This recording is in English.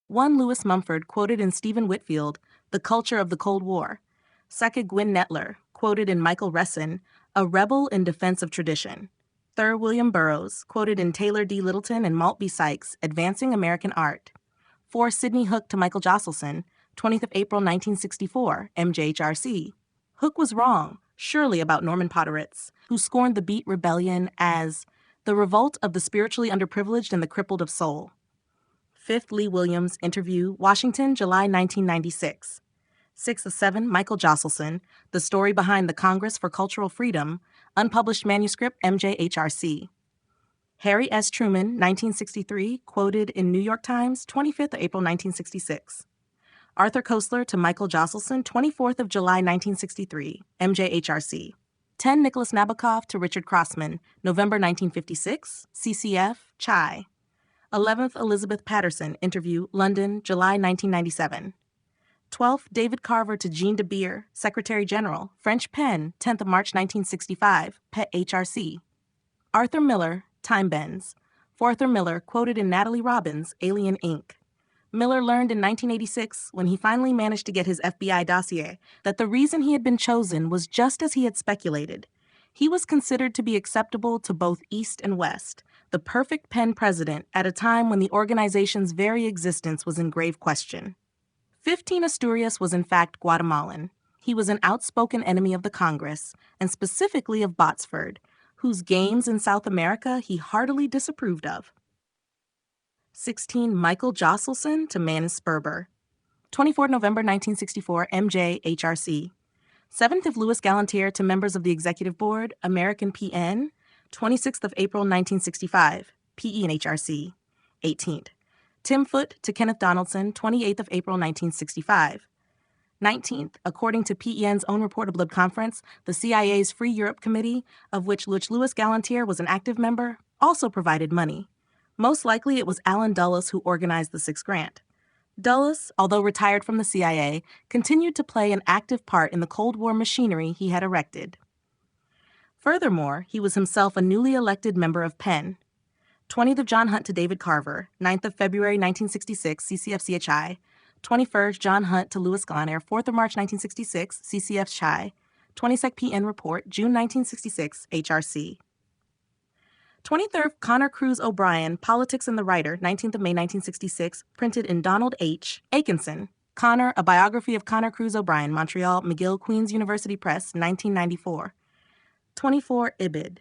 1. Lewis Mumford, quoted in Stephen Whitfield, The Culture of the Cold War. 2. Gwynne Netler, quoted in Michael Resson, A Rebel in Defense of Tradition. 3. William Burroughs, quoted in Taylor D. Littleton and Malt B. Sykes, Advancing American Art. 4. Sidney Hook to Michael Josselson, 20th of April 1964, MJHRC. Hook was wrong, surely, about Norman Podhoretz, who scorned the Beat Rebellion as the revolt of the spiritually underprivileged and the crippled of soul. 5th Lee Williams, interview, Washington, July 1996. 6th of 7, Michael Josselson, The Story Behind the Congress for Cultural Freedom, unpublished manuscript, MJHRC. Harry S. Truman, 1963, quoted in New York Times, 25th of April 1966. Arthur Koestler to Michael Josselson, 24th of July 1963, MJHRC. 10. Nicholas Nabokov to Richard Crossman, November 1956, CCF, Chai. 11th Elizabeth Patterson, interview, London, July 1997. 12th David Carver to Jean de Beer, Secretary General, French Pen, 10th of March 1965, PET HRC. Arthur Miller, Time Bends. For Arthur Miller, quoted in Natalie Robbins, Alien Inc. Miller learned in 1986, when he finally managed to get his FBI dossier, that the reason he had been chosen was just as he had speculated. He was considered to be acceptable to both East and West, the perfect pen president at a time when the organization's very existence was in grave question. 15 Asturias was in fact Guatemalan. He was an outspoken enemy of the Congress, and specifically of Botsford, whose games in South America he heartily disapproved of. 16. Michael Josselson to Manus Sperber. 24 November 1964, MJ, HRC. 7th of Louis Galantier to members of the Executive Board, American PN. 26th of April 1965, PE and HRC. 18th. Tim Foote to Kenneth Donaldson, 28th of April 1965. 19th, according to PEN's own report of Lib Conference, the CIA's Free Europe Committee, of which Louis Galantier was an active member, also provided money. Most likely it was Alan Dulles who organized the 6th grant. Dulles, although retired from the CIA, continued to play an active part in the Cold War machinery he had erected. Furthermore, he was himself a newly elected member of PEN. 20th of John Hunt to David Carver, 9th of February 1966, CCF-CHI. 21st, John Hunt to Louis Galantier, 4th of March 1966, CCF-CHI. 22nd PN Report, June 1966, HRC. 23rd, Connor Cruz O'Brien, Politics and the Writer, 19th of May 1966, printed in Donald H. Aikenson. Connor, A Biography of Connor Cruz O'Brien, Montreal, McGill, Queen's University Press, 1994. 24, Ibid.